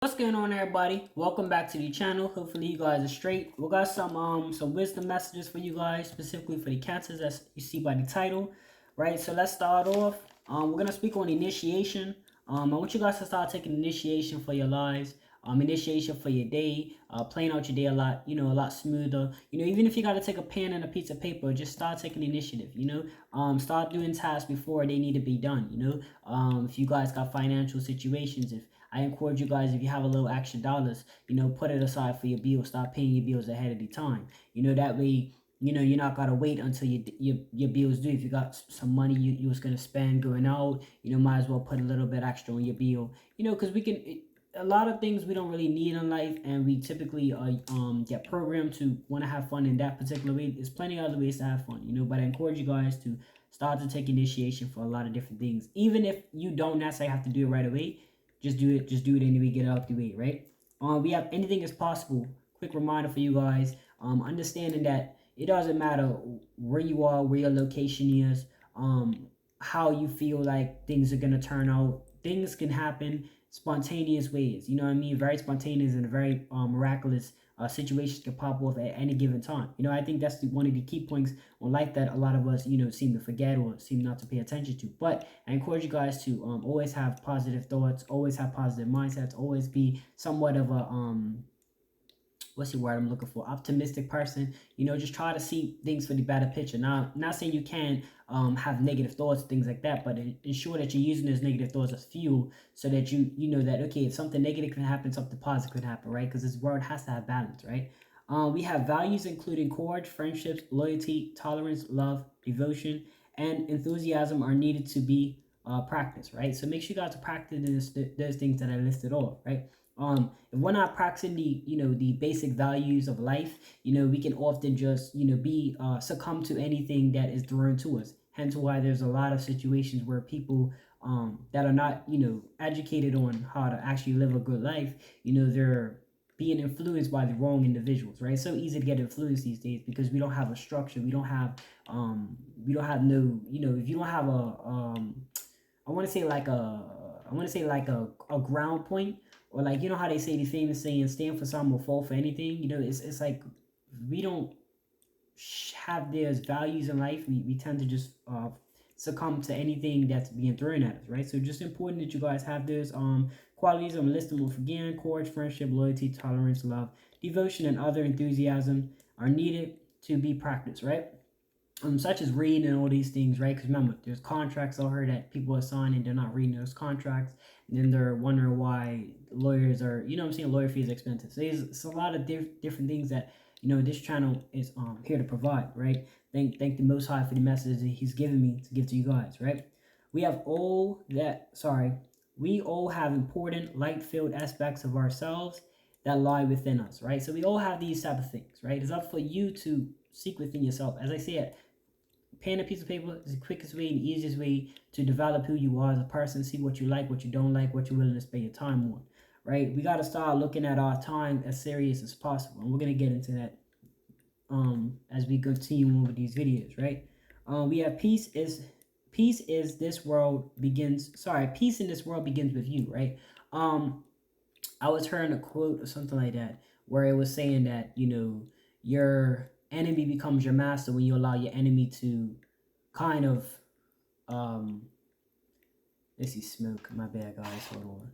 What's going on, everybody? Welcome back to the channel. Hopefully you guys are straight. We got some wisdom messages for you guys, specifically for the cancers, as you see by the title, right? So let's start off. We're gonna speak on initiation. I want you guys to start taking initiation for your lives. Initiation for your day, playing out your day a lot, a lot smoother. Even if you got to take a pen and a piece of paper, just start taking initiative. Start doing tasks before they need to be done. If you guys got financial situations, if I encourage you guys, if you have a little extra dollars, put it aside for your bills. Start paying your bills ahead of the time. That way, you're not gotta wait until your bills due. If you got some money you was gonna spend going out, might as well put a little bit extra on your bill. Because a lot of things we don't really need in life, and we typically get programmed to want to have fun in that particular way. There's plenty of other ways to have fun, but I encourage you guys to start to take initiation for a lot of different things. Even if you don't necessarily have to do it right away, just do it. Just do it anyway. Get it out the way, right? We have anything is possible. Quick reminder for you guys. Understanding that it doesn't matter where you are, where your location is, how you feel like things are gonna turn out. Things can happen spontaneous ways. You know what I mean? Very spontaneous and very miraculous situations can pop off at any given time. I think that's one of the key points on life that a lot of us, seem to forget or seem not to pay attention to. But I encourage you guys to always have positive thoughts, always have positive mindsets, always be somewhat of a what's the word I'm looking for? Optimistic person. Just try to see things for the better picture. Now, not saying you can't have negative thoughts, things like that, but ensure that you're using those negative thoughts as fuel, so that you know that, okay, if something negative can happen, something positive can happen, right? Because this world has to have balance, right? We have values including courage, friendships, loyalty, tolerance, love, devotion, and enthusiasm are needed to be practiced, right? So make sure you guys are practicing those things that I listed off, right? If we're not practicing the basic values of life, we can often just be succumb to anything that is thrown to us. Hence why there's a lot of situations where people that are not educated on how to actually live a good life, they're being influenced by the wrong individuals, right? It's so easy to get influenced these days because we don't have a structure. We don't have no, if you don't have I want to say like a a ground point, or like, how they say the famous saying, stand for something or fall for anything. It's like we don't have those values in life. We tend to just succumb to anything that's being thrown at us, right? So just important that you guys have those qualities. I'm listing them again: courage, friendship, loyalty, tolerance, love, devotion, and other enthusiasm are needed to be practiced, right? Such as reading and all these things, right? Because remember, there's contracts out here that people are signing, they're not reading those contracts, and then they're wondering why lawyers are, what I'm saying, lawyer fees are expensive. So it's a lot of different things that this channel is here to provide, right? Thank the Most High for the message that He's given me to give to you guys, right? We all have important light-filled aspects of ourselves that lie within us, right? So we all have these type of things, right? It's up for you to seek within yourself. As I said, pen and a piece of paper is the quickest way and easiest way to develop who you are as a person, see what you like, what you don't like, what you're willing to spend your time on, right? We got to start looking at our time as serious as possible, and we're going to get into that as we continue on with these videos, right? We have peace is this world begins, peace in this world begins with you, right? I was hearing a quote or something like that where it was saying that, your enemy becomes your master when you allow your enemy to kind of let's see, smoke, my bad guys, hold on.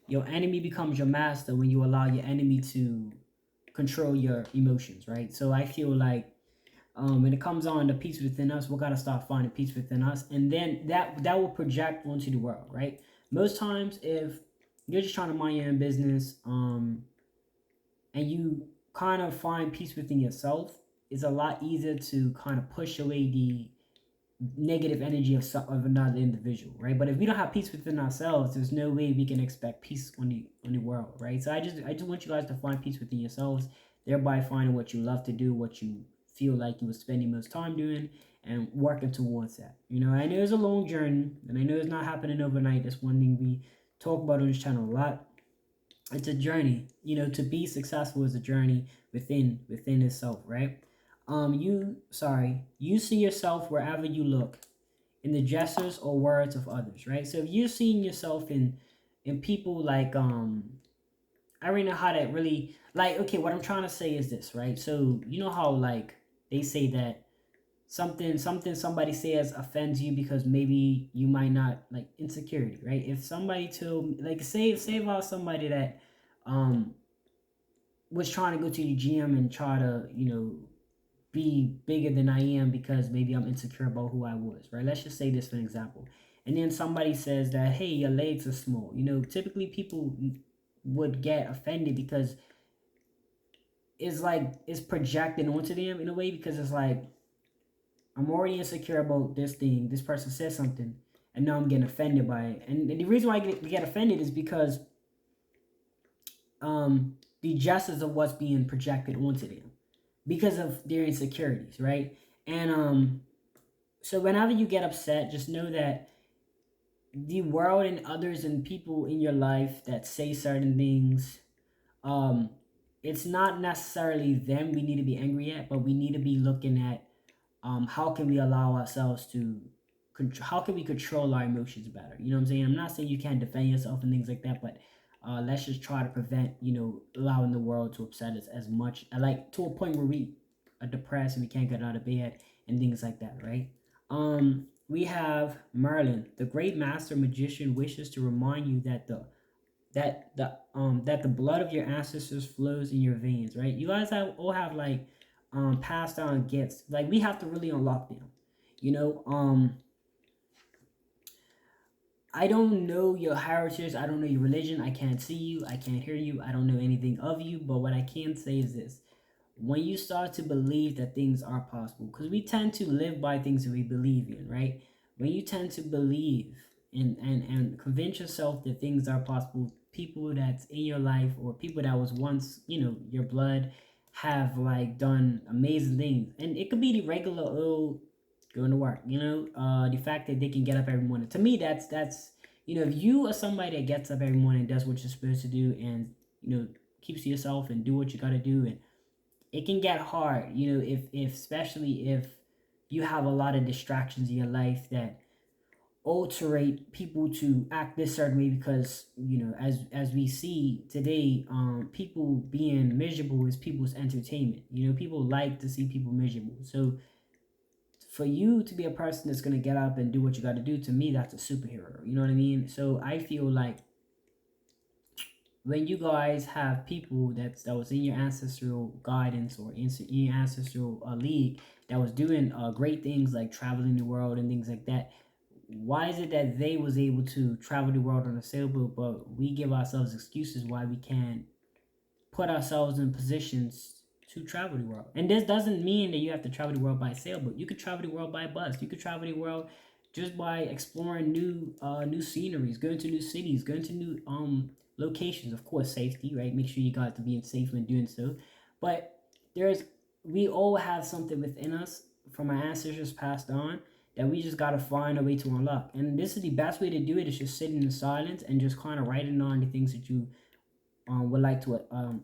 Your enemy becomes your master when you allow your enemy to control your emotions, right? So I feel like when it comes on the peace within us, we gotta start finding peace within us, and then that will project onto the world, right? Most times, if you're just trying to mind your own business, and you kind of find peace within yourself, it's a lot easier to kind of push away the negative energy of another individual, right? But if we don't have peace within ourselves, there's no way we can expect peace on the world, right? So I just want you guys to find peace within yourselves, thereby finding what you love to do, what you feel like you would spend your most time doing, and working towards that. I know it's a long journey, and I know it's not happening overnight. That's one thing we talk about on this channel a lot. It's a journey. To be successful is a journey within itself, right? You see yourself wherever you look, in the gestures or words of others, right? So if you're seeing yourself in and people like I already know how that really like. Okay, what I'm trying to say is this, right? So you know how like they say that something somebody says offends you because maybe you might not like insecurity, right? If somebody told me like say about somebody that um was trying to go to the gym and try to be bigger than I am because maybe I'm insecure about who I was, right? Let's just say this for an example. And then somebody says that, hey, your legs are small. Typically people would get offended because it's like it's projected onto them in a way because it's like I'm already insecure about this thing. This person says something, and now I'm getting offended by it. And the reason why I get offended is because the justice of what's being projected onto them because of their insecurities, right? And so whenever you get upset, just know that the world and others and people in your life that say certain things, um, it's not necessarily them we need to be angry at, but we need to be looking at how can we allow ourselves to how can we control our emotions better? You know what I'm saying? I'm not saying you can't defend yourself and things like that, but let's just try to prevent, allowing the world to upset us as much, like to a point where we are depressed and we can't get out of bed and things like that, right? We have Merlin, the great master magician, wishes to remind you that the blood of your ancestors flows in your veins, right? You guys all have like passed on gifts. Like we have to really unlock them. You know, I don't know your heritage, I don't know your religion, I can't see you, I can't hear you, I don't know anything of you, but what I can say is this. When you start to believe that things are possible, because we tend to live by things that we believe in, right? When you tend to believe and convince yourself that things are possible, people that's in your life or people that was once, your blood have like done amazing things. And it could be the regular old going to work, the fact that they can get up every morning. To me, that's if you are somebody that gets up every morning, does what you're supposed to do, and keeps to yourself and do what you gotta do, and it can get hard, if especially if you have a lot of distractions in your life that alterate people to act this certain way because as we see today, people being miserable is people's entertainment. People like to see people miserable. So for you to be a person that's going to get up and do what you got to do, to me that's a superhero. You know what I mean? So I feel like when you guys have people that was in your ancestral guidance or in your ancestral league that was doing great things like traveling the world and things like that, why is it that they was able to travel the world on a sailboat, but we give ourselves excuses why we can't put ourselves in positions to travel the world? And this doesn't mean that you have to travel the world by sailboat. You could travel the world by bus. You could travel the world just by exploring new sceneries, going to new cities, going to new locations. Of course, safety, right? Make sure you got to be safe when doing so. But there's we all have something within us from our ancestors passed on that we just gotta find a way to unlock. And this is the best way to do it, is just sitting in silence and just kind of writing on the things that you would like to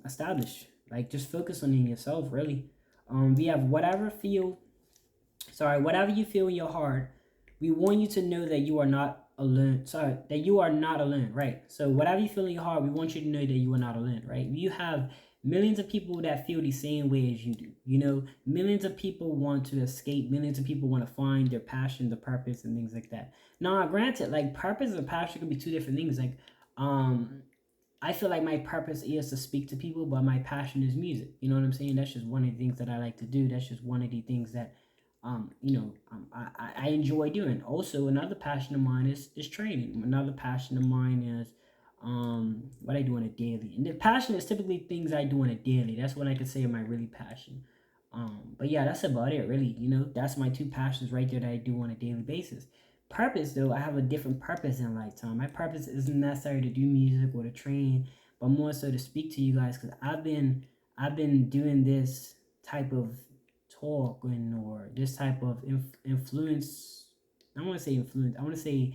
establish. Like just focus on yourself, really. We have whatever you feel in your heart. We want you to know that you are not alone. Sorry, that you are not alone, right? So whatever you feel in your heart, we want you to know that you are not alone, right? You have millions of people that feel the same way as you do. Millions of people want to escape. Millions of people want to find their passion, their purpose, and things like that. Now, granted, like purpose and passion can be two different things. Like, I feel like my purpose is to speak to people, but my passion is music. You know what I'm saying? That's just one of the things that I like to do. That's just one of the things that, I enjoy doing. Also, another passion of mine is training. Another passion of mine is what I do on a daily. And the passion is typically things I do on a daily. That's what I could say are my really passion. But yeah, that's about it, really. That's my two passions right there that I do on a daily basis. Purpose, though, I have a different purpose in lifetime. My purpose isn't necessarily to do music or to train, but more so to speak to you guys, because I've been doing this type of talking or this type of influence. I want to say influence. I want to say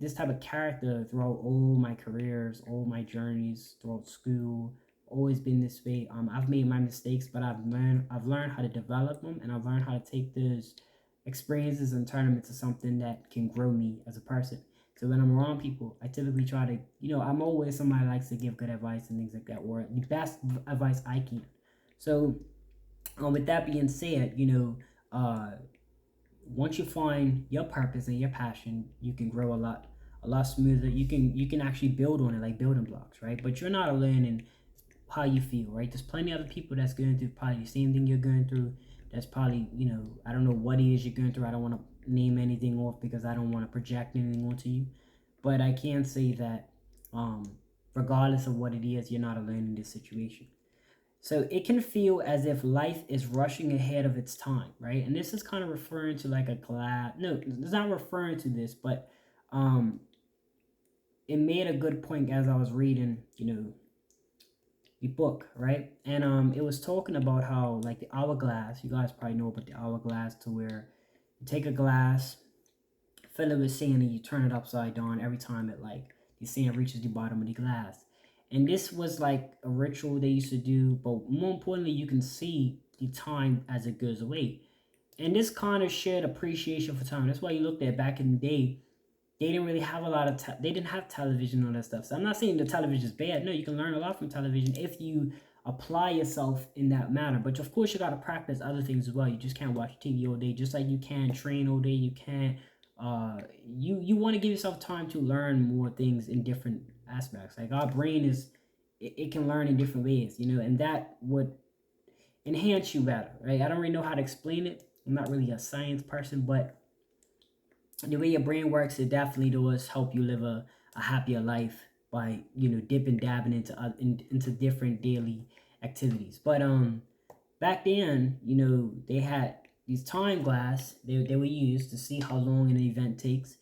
this type of character throughout all my careers, all my journeys throughout school. Always been this way. I've made my mistakes, but I've learned how to develop them, and I've learned how to take those experiences and turn them into something that can grow me as a person. So when I'm around people, I typically try to, I'm always somebody that likes to give good advice and things like that, or the best advice I can. So, with that being said, once you find your purpose and your passion, you can grow a lot smoother. You can actually build on it like building blocks, right? But you're not alone in how you feel, right? There's plenty of other people that's going through probably the same thing you're going through. That's probably, I don't know what it is you're going through. I don't want to name anything off because I don't want to project anything onto you. But I can say that, um, regardless of what it is, you're not alone in this situation. So it can feel as if life is rushing ahead of its time, right? And this is kind of referring to like a glass. No, it's not referring to this, but um, it made a good point as I was reading, the book, right? And it was talking about how like the hourglass. You guys probably know about the hourglass, to where you take a glass, fill it with sand, and you turn it upside down every time the sand reaches the bottom of the glass. And this was like a ritual they used to do, but more importantly, you can see the time as it goes away. And this kind of shared appreciation for time. That's why you looked at back in the day, they didn't really have a lot of they didn't have television and all that stuff. So I'm not saying the television is bad. No, you can learn a lot from television if you apply yourself in that manner. But of course, you got to practice other things as well. You just can't watch TV all day, just like you can't train all day. You can't. You want to give yourself time to learn more things in different aspects. Like our brain it can learn in different ways, and that would enhance you better, right? I don't really know how to explain it. I'm not really a science person, but the way your brain works, it definitely does help you live a happier life by dipping dabbing into different daily activities. But back then, they had these time glass they were used to see how long an event takes,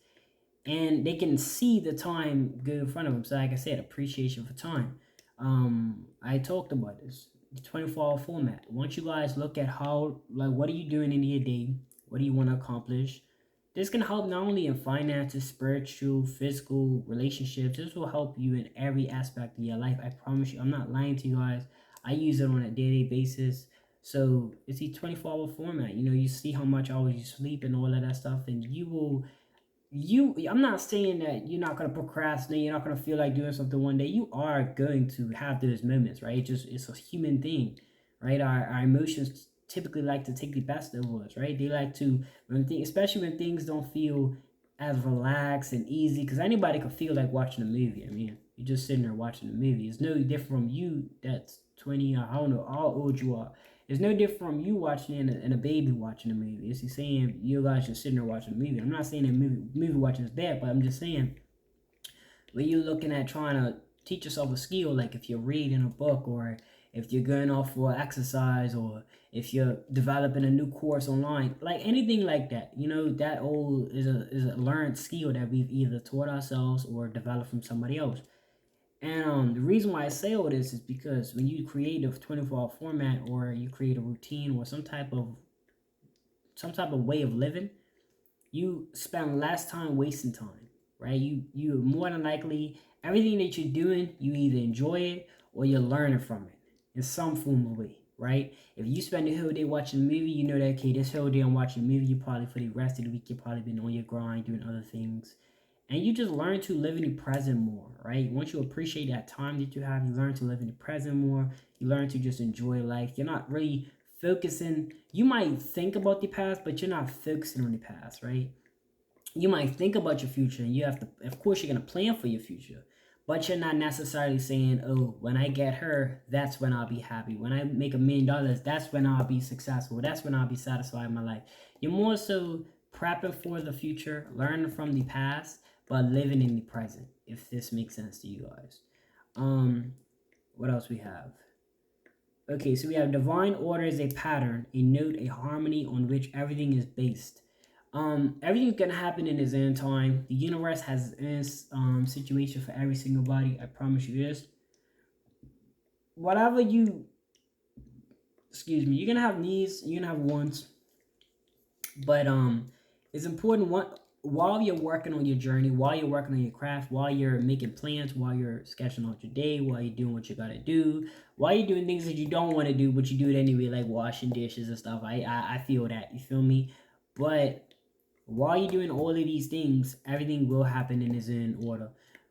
and they can see the time go in front of them. So like I said, appreciation for time. I talked about this, the 24-hour format. Once you guys look at how, like, what are you doing in your day, what do you want to accomplish, this can help not only in finances, spiritual, physical, relationships. This will help you in every aspect of your life. I promise you. I'm not lying to you guys. I use it on a daily basis. So it's a 24-hour format. You see how much hours you sleep and all of that stuff, and I'm not saying that you're not gonna procrastinate, you're not gonna feel like doing something one day. You are going to have those moments, right? It's a human thing, right? Our emotions typically like to take the best of us, right? They like to, especially when things don't feel as relaxed and easy, because anybody could feel like watching a movie. I mean, you're just sitting there watching a movie. It's no different from you that's 20, or I don't know how old you are. It's no different from you watching and a baby watching a movie. It's the same. You guys just sitting there watching a movie. I'm not saying that movie watching is bad, but I'm just saying when you're looking at trying to teach yourself a skill, like if you're reading a book, or if you're going off for exercise, or if you're developing a new course online, like anything like that, that all is a learned skill that we've either taught ourselves or developed from somebody else. And the reason why I say all this is because when you create a 24-hour format, or you create a routine, or some type of way of living, you spend less time wasting time, right? You more than likely, everything that you're doing, you either enjoy it or you're learning from it in some form of way, right? If you spend the whole day watching a movie, you know that, okay, this whole day I'm watching a movie. You probably, for the rest of the week, you've probably been on your grind doing other things. And you just learn to live in the present more, right? Once you appreciate that time that you have, you learn to live in the present more. You learn to just enjoy life. You're not really focusing. You might think about the past, but you're not focusing on the past, right? You might think about your future, and you have to, of course, you're going to plan for your future, but you're not necessarily saying, oh, when I get her, that's when I'll be happy. When I make $1 million, that's when I'll be successful. That's when I'll be satisfied in my life. You're more so prepping for the future, learning from the past, but living in the present, if this makes sense to you guys. What else we have? Okay, so we have divine order is a pattern, a note, a harmony on which everything is based. Everything's gonna happen in its own time. The universe has its situation for every single body. I promise you this. Whatever you're gonna have needs, you're gonna have wants, but it's important while you're working on your journey, while you're working on your craft, while you're making plans, while you're sketching out your day, while you're doing what you gotta do, while you're doing things that you don't want to do, but you do it anyway, like washing dishes and stuff. I feel that, you feel me? But while you're doing all of these things, everything will happen and is in order.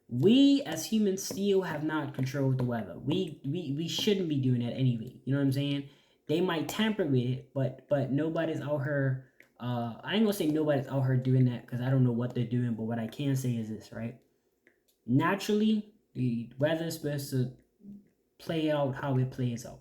We as humans still have not controlled the weather. We shouldn't be doing that anyway. You know what I'm saying? They might tamper with it, but nobody's out here. I ain't gonna say nobody's out here doing that because I don't know what they're doing. But what I can say is this, right? Naturally, the weather is supposed to play out how it plays out.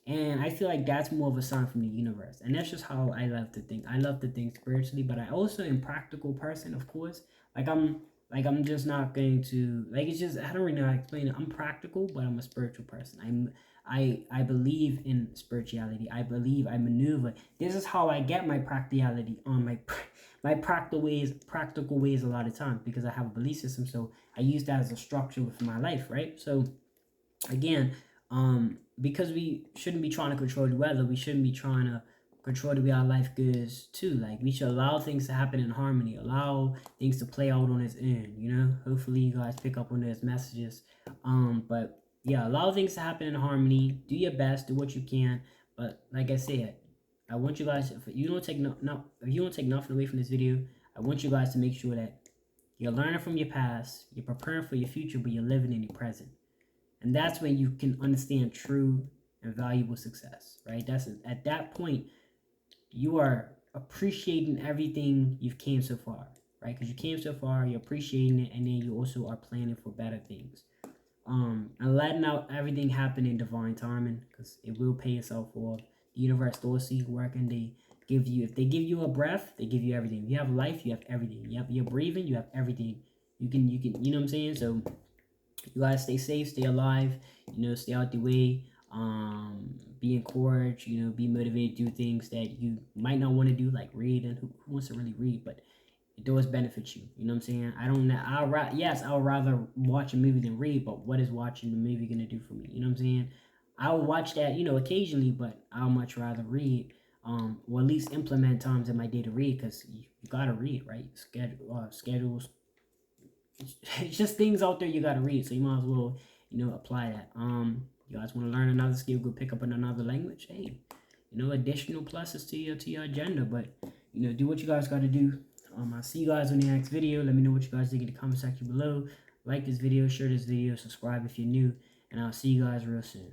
And I feel like that's more of a sign from the universe. And that's just how I love to think. I love to think spiritually, but I also am a practical person, of course. Like I'm just not going to like it's just I don't really know how to explain it. I'm practical, but I'm a spiritual person. I believe in spirituality. I believe I maneuver. This is how I get my practicality on my practical ways a lot of times because I have a belief system. So I use that as a structure with my life, right? So again, because we shouldn't be trying to control the weather, we shouldn't be trying to control the way our life goes too. Like we should allow things to happen in harmony, allow things to play out on its end, you know. Hopefully you guys pick up on those messages. But yeah, allow things to happen in harmony, do your best, do what you can. But like I said, I want you guys, if you don't take if you don't take nothing away from this video, I want you guys to make sure that you're learning from your past, you're preparing for your future, but you're living in your present. And that's when you can understand true and valuable success, right? That's at that point you are appreciating everything you've came so far, right? Because you came so far, you're appreciating it, and then you also are planning for better things. And letting out everything happen in divine timing, because it will pay itself off. The universe does see working. They give you, if they give you a breath, they give you everything. If you have life, you have everything. You're breathing, you have everything. You can, you know what I'm saying? So you guys stay safe, stay alive, you know, stay out the way, be encouraged, you know, be motivated, do things that you might not want to do, like read. And who wants to really read, but it does benefit you, you know what I'm saying? I'll rather watch a movie than read, but what is watching the movie gonna do for me, you know what I'm saying? I'll watch that, you know, occasionally, but I'll much rather read, or at least implement times in my day to read, because you gotta read, right? Schedules, it's just things out there you gotta read, so you might as well, you know, apply that. You guys want to learn another skill, go pick up another language. Hey, you know, additional pluses to your agenda, but you know, do what you guys got to do. I'll see you guys on the next video. Let me know what you guys think in the comment section below. Like this video, share this video, subscribe if you're new, and I'll see you guys real soon.